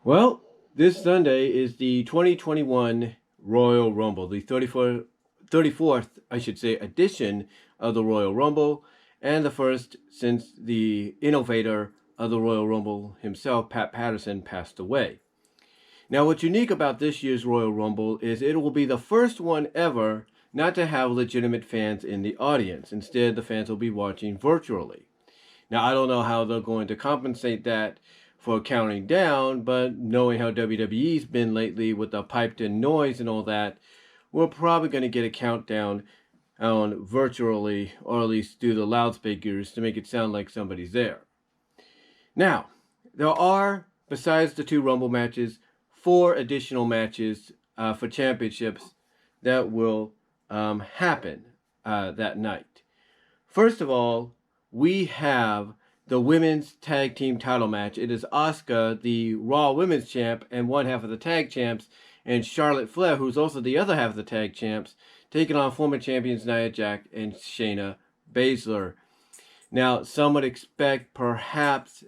Well, this Sunday is the 2021 Royal Rumble, the 34th, I should say, edition of the Royal Rumble, and the first since the innovator of the Royal Rumble himself, Pat Patterson, passed away. Now, what's unique about this year's Royal Rumble is it will be the first one ever not to have legitimate fans in the audience. Instead, the fans will be watching virtually. Now, I don't know how they're going to compensate that for counting down, but knowing how WWE's been lately with the piped-in noise and all that, we're probably going to get a countdown on virtually, or at least through the loudspeakers to make it sound like somebody's there. Now, there are, besides the 2 Rumble matches, 4 additional matches for championships that will happen that night. First of all, we have the women's tag team title match. It is Asuka, the Raw Women's Champ and one half of the tag champs, and Charlotte Flair, who's also the other half of the tag champs, taking on former champions Nia Jax and Shayna Baszler. Now, some would expect perhaps,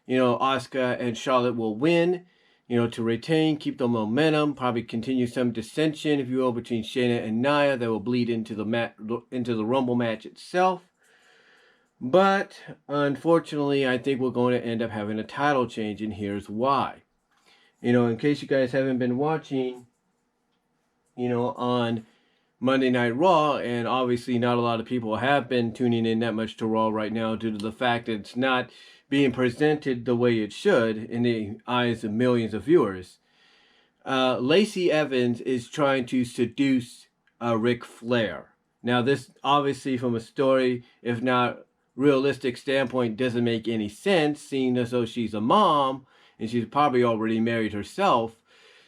Asuka and Charlotte will win, to retain, keep the momentum, probably continue some dissension, if you will, between Shayna and Nia that will bleed into the Rumble match itself. But unfortunately, I think we're going to end up having a title change, and here's why. In case you guys haven't been watching, on Monday Night Raw, and obviously not a lot of people have been tuning in that much to Raw right now due to the fact that it's not being presented the way it should in the eyes of millions of viewers. Lacey Evans is trying to seduce Ric Flair. Now, this obviously from a story, if not realistic standpoint, doesn't make any sense, seeing as though she's a mom and she's probably already married herself.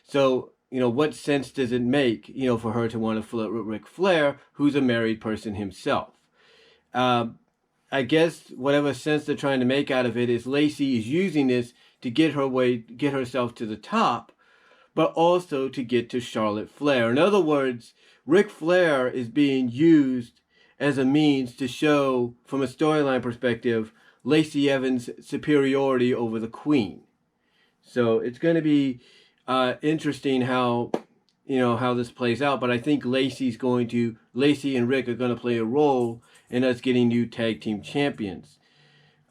So, what sense does it make, for her to want to flirt with Ric Flair, who's a married person himself? I guess whatever sense they're trying to make out of it is Lacey is using this to get herself to the top, but also to get to Charlotte Flair. In other words, Ric Flair is being used as a means to show, from a storyline perspective, Lacey Evans' superiority over the Queen. So it's going to be interesting how this plays out. But I think Lacey and Rick are going to play a role in us getting new tag team champions.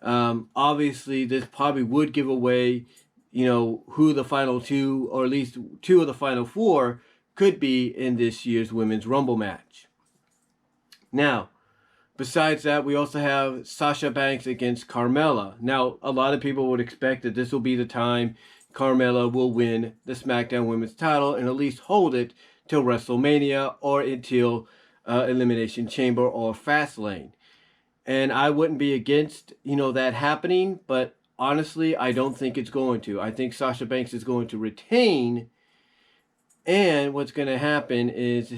Obviously, this probably would give away, who the final 2, or at least 2 of the final 4, could be in this year's Women's Rumble match. Now, besides that, we also have Sasha Banks against Carmela. Now, a lot of people would expect that this will be the time Carmela will win the SmackDown Women's title and at least hold it till WrestleMania or until Elimination Chamber or Fastlane. And I wouldn't be against, that happening, but honestly, I don't think it's going to. I think Sasha Banks is going to retain. And what's going to happen is,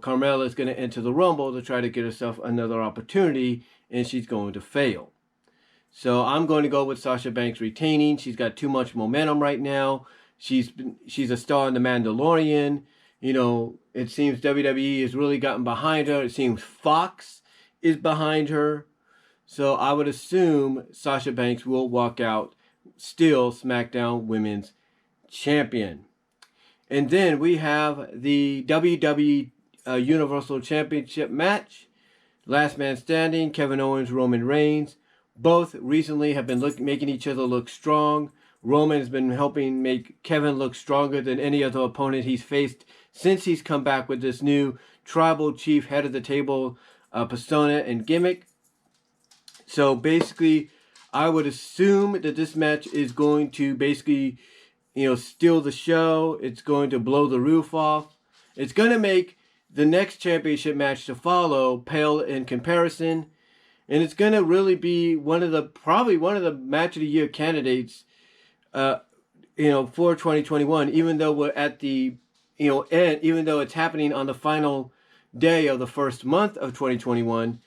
Carmela is going to enter the Rumble to try to get herself another opportunity, and she's going to fail. So I'm going to go with Sasha Banks retaining. She's got too much momentum right now. She's a star in The Mandalorian. It seems WWE has really gotten behind her. It seems Fox is behind her. So I would assume Sasha Banks will walk out still SmackDown Women's Champion. And then we have the WWE Universal Championship match. Last man standing, Kevin Owens, Roman Reigns. Both recently have been making each other look strong. Roman has been helping make Kevin look stronger than any other opponent he's faced since he's come back with this new tribal chief head of the table persona and gimmick. So basically, I would assume that this match is going to basically steal the show. It's going to blow the roof off. It's going to make the next championship match to follow pale in comparison. And it's going to really be probably one of the match of the year candidates, for 2021, even though we're at the, end, even though it's happening on the final day of the first month of 2021,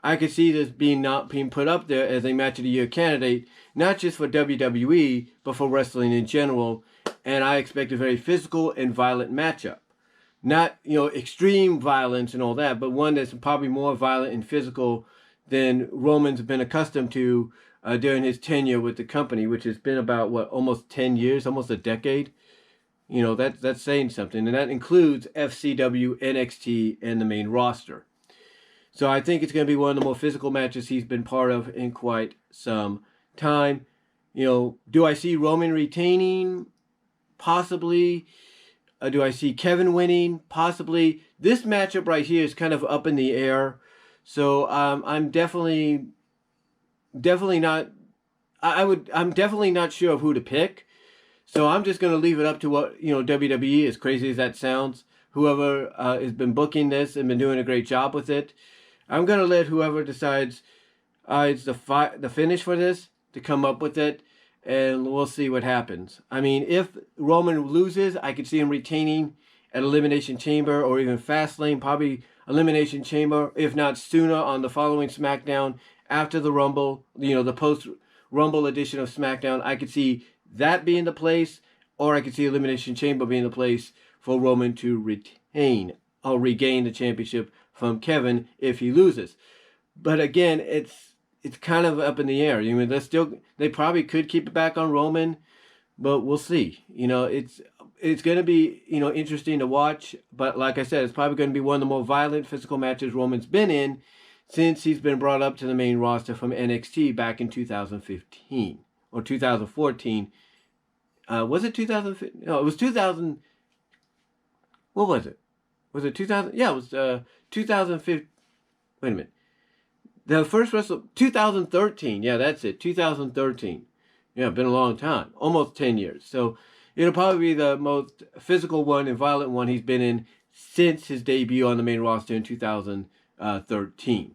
I could see this not being put up there as a match of the year candidate, not just for WWE, but for wrestling in general. And I expect a very physical and violent matchup. Not, extreme violence and all that, but one that's probably more violent and physical than Roman's been accustomed to during his tenure with the company, which has been about, almost 10 years, almost a decade. That's saying something. And that includes FCW, NXT, and the main roster. So I think it's going to be one of the more physical matches he's been part of in quite some time. Do I see Roman retaining? Possibly. Do I see Kevin winning? Possibly. This matchup right here is kind of up in the air. So I'm definitely not. I'm definitely not sure of who to pick. So I'm just going to leave it up to what WWE, as crazy as that sounds, whoever has been booking this and been doing a great job with it. I'm going to let whoever decides it's the finish for this to come up with it, and we'll see what happens. I mean, if Roman loses, I could see him retaining at Elimination Chamber or even Fastlane, probably Elimination Chamber, if not sooner on the following SmackDown after the Rumble, the post-Rumble edition of SmackDown. I could see that being the place, or I could see Elimination Chamber being the place for Roman to retain or regain the championship from Kevin if he loses. But again, it's kind of up in the air. They probably could keep it back on Roman, but we'll see. It's going to be interesting to watch. But like I said, it's probably going to be one of the more violent physical matches Roman's been in since he's been brought up to the main roster from NXT back in 2015 or 2014. Was it 2015? No, it was 2000. What was it? Was it 2000? Yeah, it was 2015. Wait a minute. The first 2013. Yeah, that's it. 2013. Yeah, been a long time. Almost 10 years. So it'll probably be the most physical one and violent one he's been in since his debut on the main roster in 2013.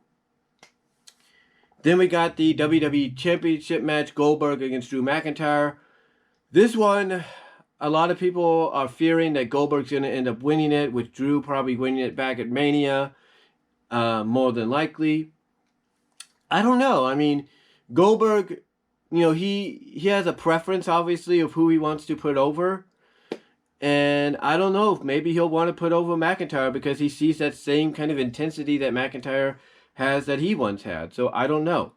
Then we got the WWE Championship match, Goldberg against Drew McIntyre. This one, a lot of people are fearing that Goldberg's going to end up winning it, with Drew probably winning it back at Mania, more than likely. I don't know. I mean, Goldberg, he has a preference, obviously, of who he wants to put over. And I don't know if maybe he'll want to put over McIntyre because he sees that same kind of intensity that McIntyre has that he once had. So I don't know.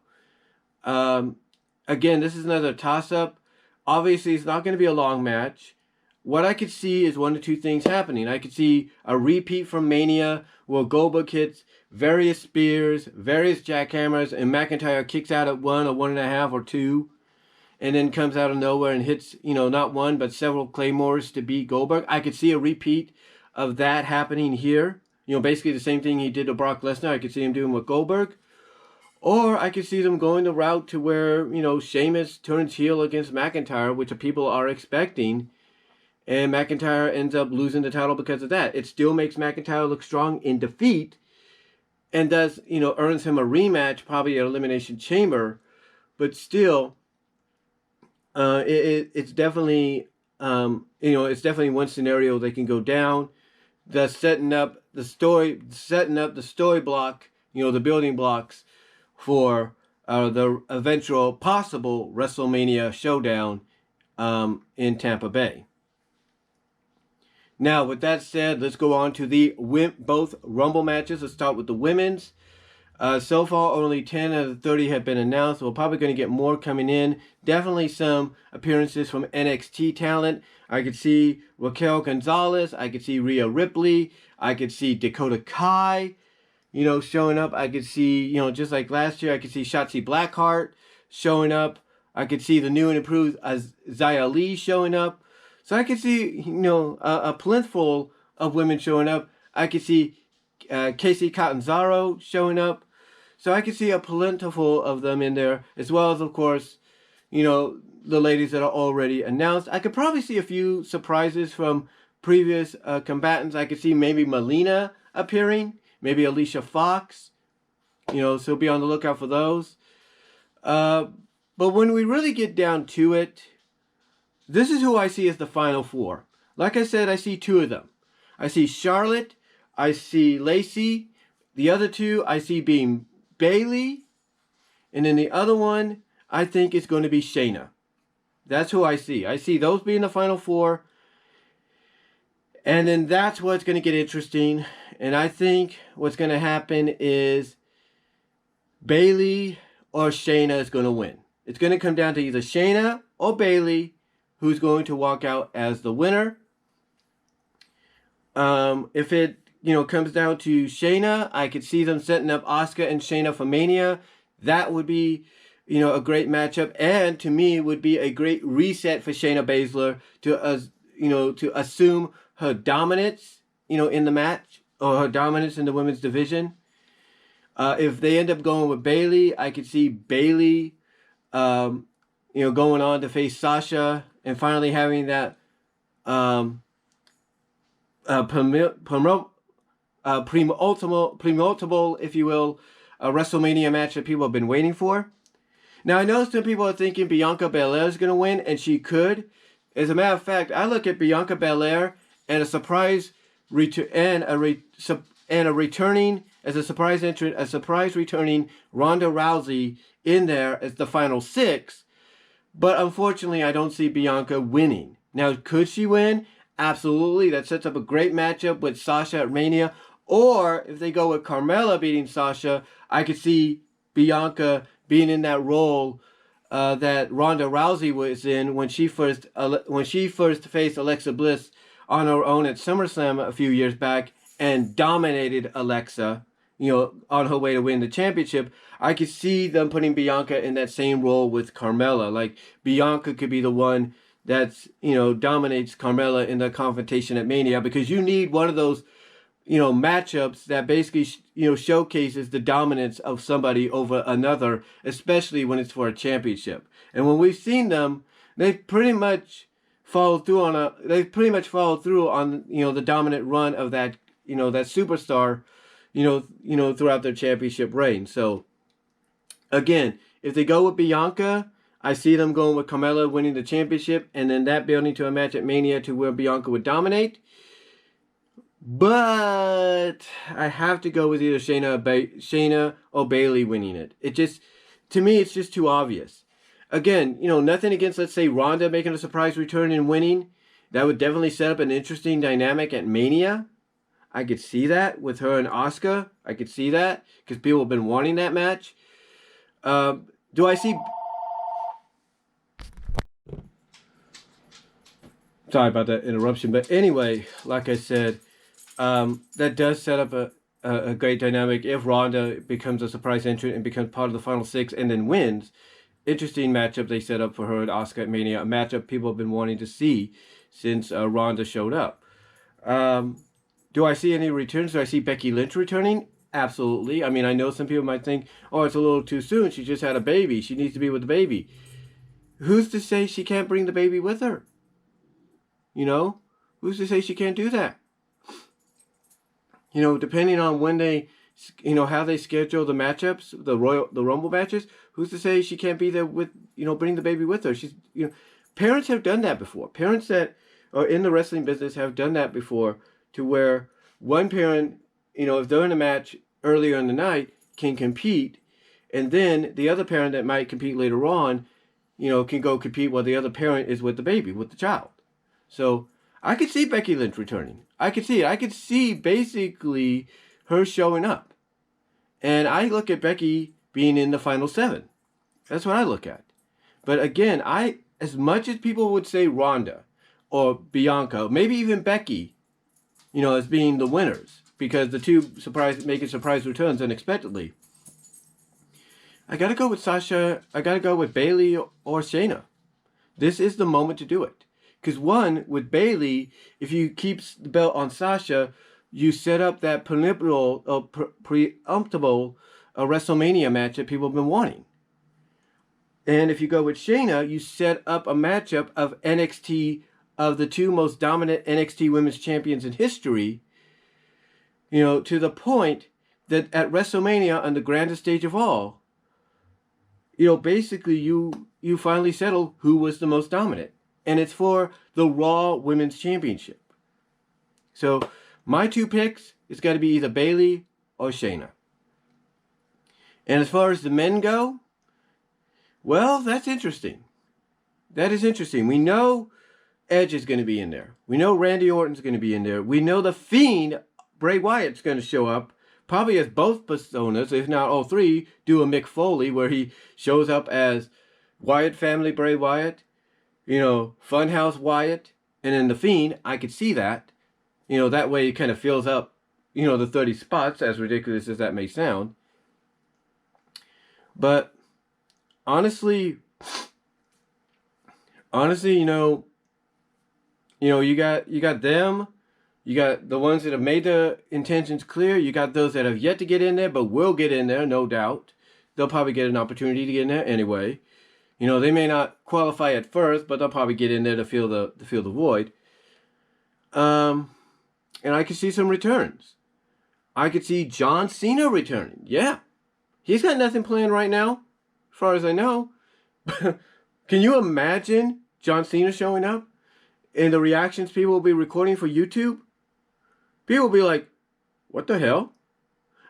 Again, this is another toss-up. Obviously, it's not going to be a long match. What I could see is one of two things happening. I could see a repeat from Mania where Goldberg hits various spears, various jackhammers, and McIntyre kicks out at 1 or 1.5 or 2, and then comes out of nowhere and hits, not one but several claymores to beat Goldberg. I could see a repeat of that happening here. Basically the same thing he did to Brock Lesnar. I could see him doing with Goldberg. Or I could see them going the route to where, Sheamus turns heel against McIntyre, which people are expecting. And McIntyre ends up losing the title because of that. It still makes McIntyre look strong in defeat. And does, earns him a rematch, probably at Elimination Chamber. But still, it's definitely, it's definitely one scenario they can go down. Thus setting up the story block, the building blocks for the eventual possible WrestleMania showdown in Tampa Bay. Now, with that said, let's go on to the both Rumble matches. Let's start with the women's. So far, only 10 out of the 30 have been announced. We're probably going to get more coming in. Definitely some appearances from NXT talent. I could see Raquel Gonzalez. I could see Rhea Ripley. I could see Dakota Kai, showing up. I could see, just like last year, I could see Shotzi Blackheart showing up. I could see the new and improved Xia Li showing up. So I could see, a plentiful of women showing up. I could see Casey Catanzaro showing up. So I could see a plentiful of them in there, as well as, of course, the ladies that are already announced. I could probably see a few surprises from previous combatants. I could see maybe Melina appearing, maybe Alicia Fox. So be on the lookout for those. But when we really get down to it, this is who I see as the final four. Like I said, I see two of them. I see Charlotte. I see Lacey. The other two I see being Bayley. And then the other one, I think is going to be Shayna. That's who I see. I see those being the final four. And then that's what's going to get interesting. And I think what's going to happen is Bayley or Shayna is going to win. It's going to come down to either Shayna or Bayley, who's going to walk out as the winner. If it comes down to Shayna, I could see them setting up Asuka and Shayna for Mania. That would be a great matchup, and to me would be a great reset for Shayna Baszler to assume her dominance in the match, or her dominance in the women's division. If they end up going with Bayley, I could see Bayley going on to face Sasha and finally having that premotable, if you will, a WrestleMania match that people have been waiting for. Now, I know some people are thinking Bianca Belair is going to win, and she could. As a matter of fact, I look at Bianca Belair and a surprise returning as a surprise entrant, a surprise returning Ronda Rousey in there as the final 6. But unfortunately, I don't see Bianca winning. Now, could she win? Absolutely. That sets up a great matchup with Sasha at Mania. Or if they go with Carmela beating Sasha, I could see Bianca being in that role that Ronda Rousey was in when she first faced Alexa Bliss on her own at SummerSlam a few years back and dominated Alexa, on her way to win the championship. I could see them putting Bianca in that same role with Carmela. Like, Bianca could be the one that's, dominates Carmela in the confrontation at Mania, because you need one of those, matchups that basically, showcases the dominance of somebody over another, especially when it's for a championship. And when we've seen them, they've pretty much followed through on the dominant run of that, that superstar, throughout their championship reign. So, again, if they go with Bianca, I see them going with Carmella winning the championship, and then that building to a match at Mania to where Bianca would dominate. But I have to go with either Shayna or Bayley winning it. To me, it's just too obvious. Again, nothing against, let's say, Ronda making a surprise return and winning. That would definitely set up an interesting dynamic at Mania. I could see that with her and Asuka. I could see that because people have been wanting that match. Do I see... Sorry about that interruption. But anyway, like I said, that does set up a great dynamic if Ronda becomes a surprise entrant and becomes part of the final 6 and then wins. Interesting matchup they set up for her and Asuka at Mania. A matchup people have been wanting to see since Ronda showed up. Do I see any returns? Do I see Becky Lynch returning? Absolutely. I mean, I know some people might think, oh, it's a little too soon. She just had a baby. She needs to be with the baby. Who's to say she can't bring the baby with her? Who's to say she can't do that? Depending on when they, how they schedule the matchups, the Rumble matches, who's to say she can't be there with, bring the baby with her? Parents have done that before. Parents that are in the wrestling business have done that before, to where one parent, if they're in a match earlier in the night, can compete, and then the other parent that might compete later on, can go compete while the other parent is with the baby, with the child. So I could see Becky Lynch returning. I could see it. I could see basically her showing up. And I look at Becky being in the final 7. That's what I look at. But again, as much as people would say Ronda or Bianca, maybe even Becky, as being the winners, because the two making surprise returns unexpectedly, I got to go with Sasha. I got to go with Bayley or Shayna. This is the moment to do it. Because one, with Bayley, if you keep the belt on Sasha, you set up that preemptible WrestleMania match that people have been wanting. And if you go with Shayna, you set up a matchup of the two most dominant NXT women's champions in history, to the point that at WrestleMania, on the grandest stage of all, basically you finally settle who was the most dominant. And it's for the Raw Women's Championship. So my 2 picks, it's got to be either Bayley or Shayna. And as far as the men go, well, that's interesting. That is interesting. We know Edge is going to be in there. We know Randy Orton's going to be in there. We know the Fiend, Bray Wyatt's going to show up, probably as both personas, if not all 3, do a Mick Foley where he shows up as, Wyatt family, Bray Wyatt, Funhouse Wyatt, and then The Fiend, I could see that. That way it kind of fills up, the 30 spots, as ridiculous as that may sound. But honestly, you got them, you got the ones that have made the intentions clear, you got those that have yet to get in there, but will get in there, no doubt. They'll probably get an opportunity to get in there anyway. They may not qualify at first, but they'll probably get in there to fill the void. And I could see some returns. I could see John Cena returning. Yeah. He's got nothing planned right now, as far as I know. Can you imagine John Cena showing up? And the reactions people will be recording for YouTube? People will be like, what the hell?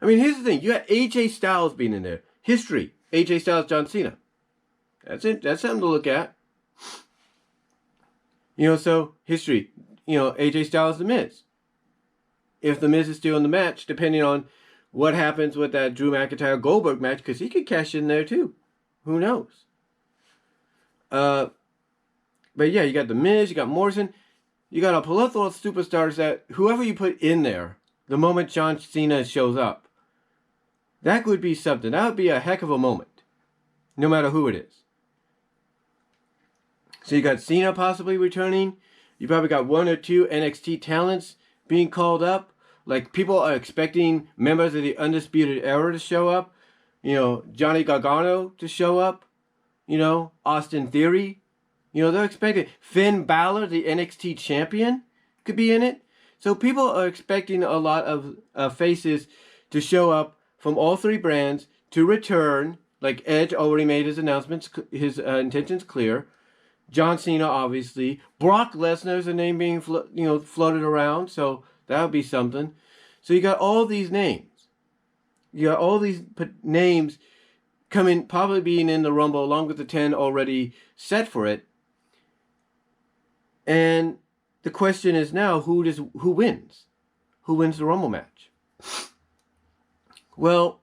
I mean, here's the thing. You got AJ Styles being in there. History. AJ Styles, John Cena. That's it. That's something to look at. So history. AJ Styles, The Miz. If The Miz is still in the match, depending on what happens with that Drew McIntyre Goldberg match, because he could cash in there too. Who knows? But yeah, you got The Miz, you got Morrison, you got a plethora of superstars that whoever you put in there, the moment John Cena shows up, that would be something. That would be a heck of a moment, no matter who it is. So you got Cena possibly returning. You probably got one or two NXT talents being called up. Like, people are expecting members of the Undisputed Era to show up. Johnny Gargano to show up. Austin Theory. They're expecting Finn Balor, the NXT champion, could be in it. So people are expecting a lot of faces to show up from all three brands to return. Like Edge already made his announcements, his intentions clear. John Cena, obviously. Brock Lesnar's a name being floated around, so that would be something. So you got all these names. You got all these names coming, probably being in the Rumble, along with the 10 already set for it. And the question is now, who wins? Who wins the Rumble match? Well,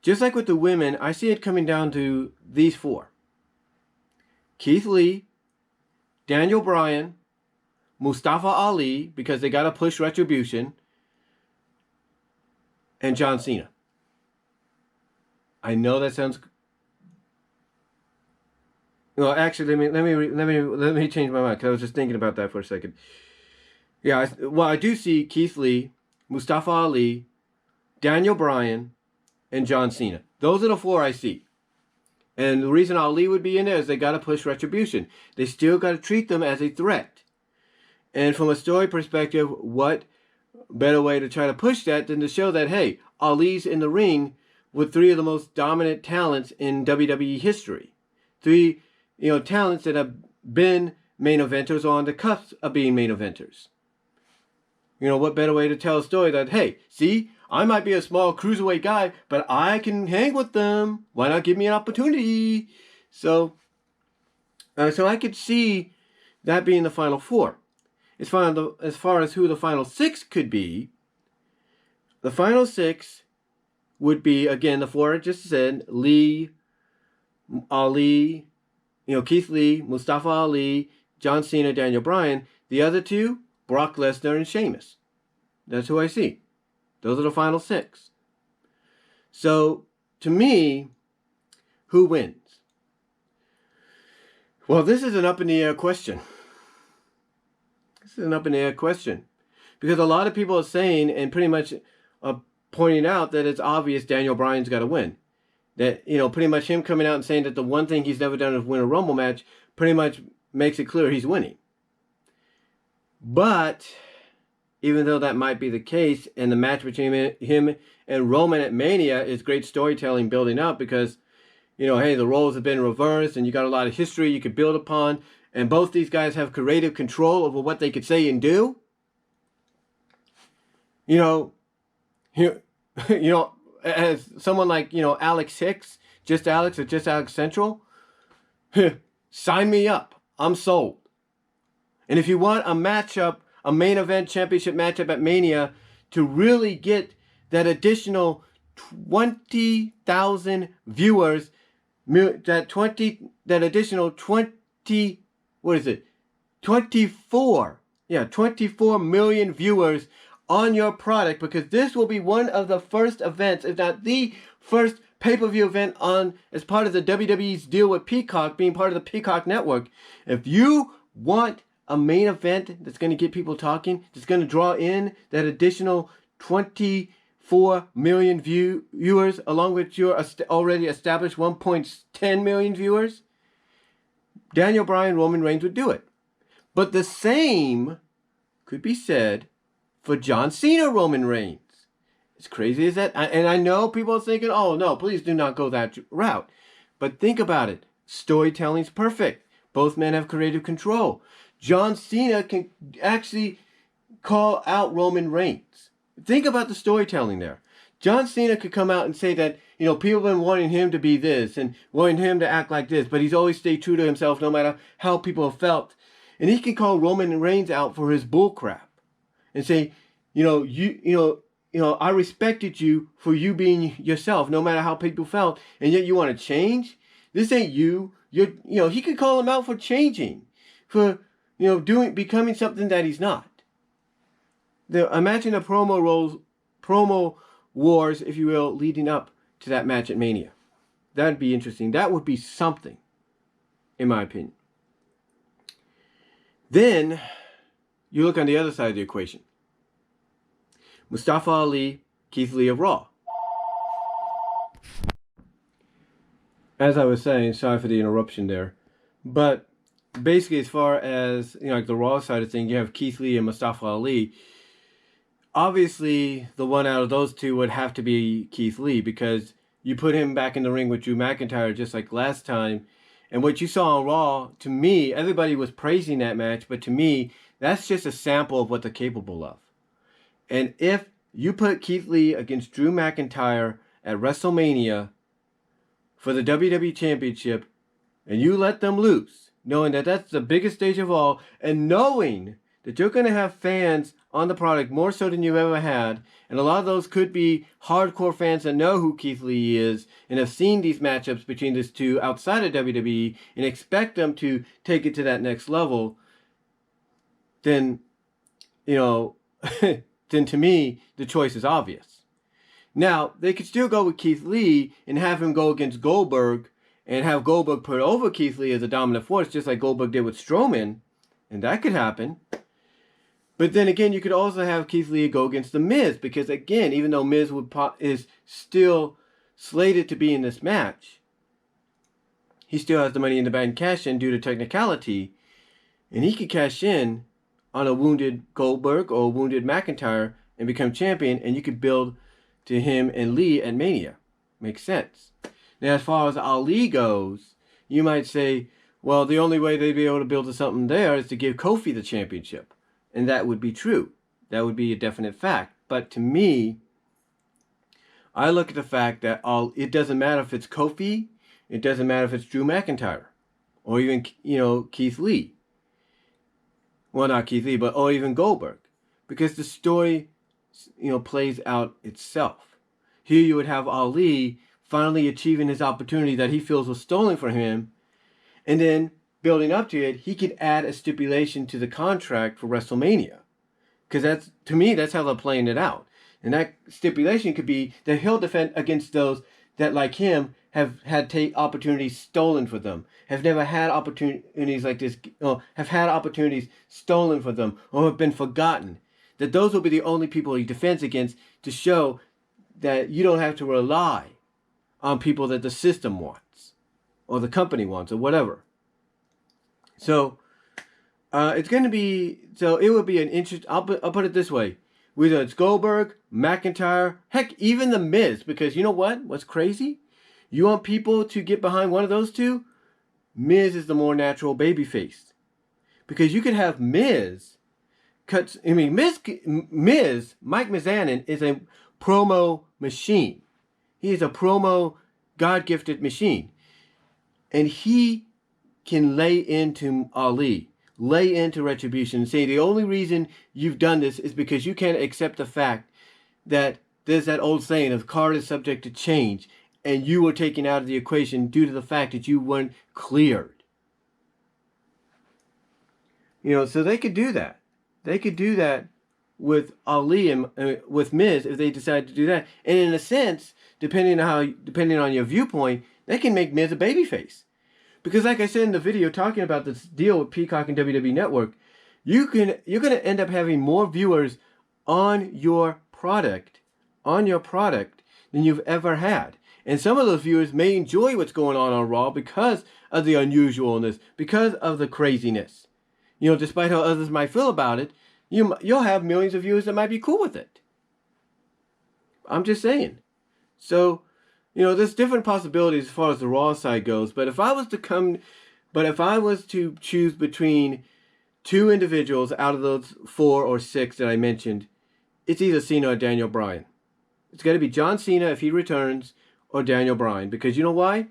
just like with the women, I see it coming down to these four. Keith Lee, Daniel Bryan, Mustafa Ali, because they got to push Retribution, and John Cena. I know that sounds. Well, actually, let me change my mind, because I was just thinking about that for a second. Yeah, I do see Keith Lee, Mustafa Ali, Daniel Bryan, and John Cena. Those are the four I see. And the reason Ali would be in there is they got to push Retribution. They still got to treat them as a threat. And from a story perspective, what better way to try to push that than to show that, hey, Ali's in the ring with three of the most dominant talents in WWE history. Three, talents that have been main eventers or on the cusp of being main eventers. What better way to tell a story that, hey, see, I might be a small cruiserweight guy, but I can hang with them. Why not give me an opportunity? So I could see that being the final four. As far as who the final six could be, the final six would be, again, the four I just said: Lee, Ali, Keith Lee, Mustafa Ali, John Cena, Daniel Bryan. The other two, Brock Lesnar and Sheamus. That's who I see. Those are the final six. So, to me, who wins? Well, this is an up-in-the-air question. Because a lot of people are saying, and pretty much pointing out, that it's obvious Daniel Bryan's got to win. That, pretty much him coming out and saying that the one thing he's never done is win a Rumble match pretty much makes it clear he's winning. But even though that might be the case, and the match between him and Roman at Mania is great storytelling building up, because, hey, the roles have been reversed and you got a lot of history you could build upon, and both these guys have creative control over what they could say and do. As someone like, Alex Hicks, Just Alex or Just Alex Central, sign me up. I'm sold. And if you want a matchup, a main event championship matchup at Mania, to really get that additional 20,000 viewers that additional 20, what is it? 24 million viewers on your product, because this will be one of the first events, if not the first pay-per-view event on as part of the WWE's deal with Peacock, being part of the Peacock network. If you want a main event that's going to get people talking, that's going to draw in that additional 24 million viewers, along with your already established 1.10 million viewers, Daniel Bryan, Roman Reigns would do it. But the same could be said for John Cena, Roman Reigns. As crazy as that, and I know people are thinking, oh no, please do not go that route. But think about it. Storytelling's perfect. Both men have creative control. John Cena can actually call out Roman Reigns. Think about the storytelling there. John Cena could come out and say that, people have been wanting him to be this and wanting him to act like this, but he's always stayed true to himself no matter how people have felt. And he can call Roman Reigns out for his bullcrap and say, I respected you for you being yourself, no matter how people felt, and yet you want to change? This ain't you. He could call him out for changing, for, becoming something that he's not. Imagine the promo wars, if you will, leading up to that match at Mania. That'd be interesting. That would be something, in my opinion. Then, you look on the other side of the equation. Mustafa Ali, Keith Lee of Raw. As I was saying, sorry for the interruption there, but basically as far as, like the Raw side of things, you have Keith Lee and Mustafa Ali. Obviously, the one out of those two would have to be Keith Lee, because you put him back in the ring with Drew McIntyre just like last time. And what you saw on Raw, to me, everybody was praising that match, but to me, that's just a sample of what they're capable of. And if you put Keith Lee against Drew McIntyre at WrestleMania for the WWE Championship, and you let them loose, knowing that that's the biggest stage of all, and knowing that you're going to have fans on the product more so than you've ever had, and a lot of those could be hardcore fans that know who Keith Lee is and have seen these matchups between these two outside of WWE and expect them to take it to that next level, then, then to me, the choice is obvious. Now, they could still go with Keith Lee and have him go against Goldberg and have Goldberg put over Keith Lee as a dominant force, just like Goldberg did with Strowman, and that could happen. But then again, you could also have Keith Lee go against The Miz, because again, even though Miz is still slated to be in this match, he still has the Money in the Bank cash in due to technicality, and he could cash in on a wounded Goldberg or a wounded McIntyre and become champion, and you could build to him and Lee at Mania. Makes sense. Now, as far as Ali goes, you might say, well, the only way they'd be able to build to something there is to give Kofi the championship. And that would be true. That would be a definite fact. But to me, I look at the fact that it doesn't matter if it's Kofi, it doesn't matter if it's Drew McIntyre, or even, Keith Lee. Well, not Keith Lee, or even Goldberg. Because the story, plays out itself. Here you would have Ali finally achieving his opportunity that he feels was stolen from him, and then building up to it, he could add a stipulation to the contract for WrestleMania. Because to me, that's how they're playing it out. And that stipulation could be that he'll defend against those that, like him, have had opportunities stolen for them, have never had opportunities like this, have had opportunities stolen for them, or have been forgotten. That those will be the only people he defends against, to show that you don't have to rely on people that the system wants, or the company wants, or whatever. So, it would be an interest. I'll put it this way. Whether it's Goldberg, McIntyre, heck, even The Miz, because you know what? What's crazy? You want people to get behind one of those two? Miz is the more natural babyface. Because you could have Miz Mike Mizanin is a promo machine. He is a promo God-gifted machine. And he can lay into Ali, lay into Retribution, and say the only reason you've done this is because you can't accept the fact that there's that old saying of card is subject to change. and you were taken out of the equation due to the fact that you weren't cleared. So they could do that. They could do that with Ali and with Miz if they decide to do that. And in a sense, depending on your viewpoint, they can make Miz a babyface. Because like I said in the video talking about this deal with Peacock and WWE Network, you're going to end up having more viewers on your product than you've ever had. And some of those viewers may enjoy what's going on Raw because of the unusualness, because of the craziness. Despite how others might feel about it, you'll have millions of viewers that might be cool with it. I'm just saying. So, there's different possibilities as far as the Raw side goes. But if I was to choose between two individuals out of those 4 or 6 that I mentioned, it's either Cena or Daniel Bryan. It's got to be John Cena if he returns, or Daniel Bryan. Because you know why?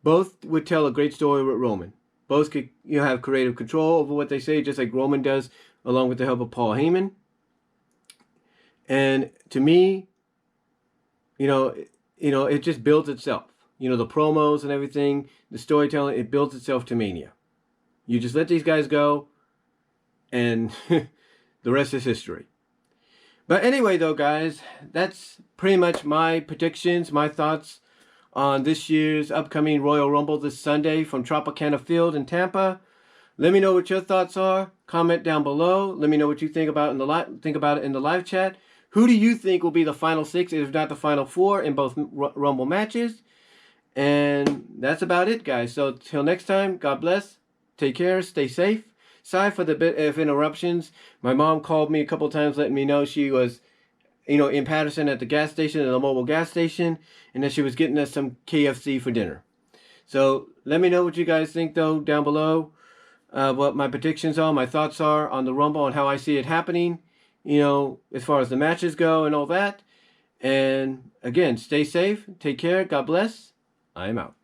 Both would tell a great story with Roman. Both could have creative control over what they say, just like Roman does, along with the help of Paul Heyman. And to me, it just builds itself. The promos and everything, the storytelling, it builds itself to Mania. You just let these guys go, and the rest is history. But anyway, though, guys, that's pretty much my predictions, my thoughts on this year's upcoming Royal Rumble this Sunday from Tropicana Field in Tampa. Let me know what your thoughts are. Comment down below. Let me know what you think about it in the live chat. Who do you think will be the final 6, if not the final 4, in both Rumble matches? And that's about it, guys. So till next time, God bless. Take care. Stay safe. Sorry for the bit of interruptions. My mom called me a couple times letting me know she was, in Patterson at the gas station, at the mobile gas station, and that she was getting us some KFC for dinner. So let me know what you guys think, though, down below. What my predictions are, my thoughts are on the Rumble and how I see it happening, as far as the matches go and all that. And again, stay safe. Take care. God bless. I'm out.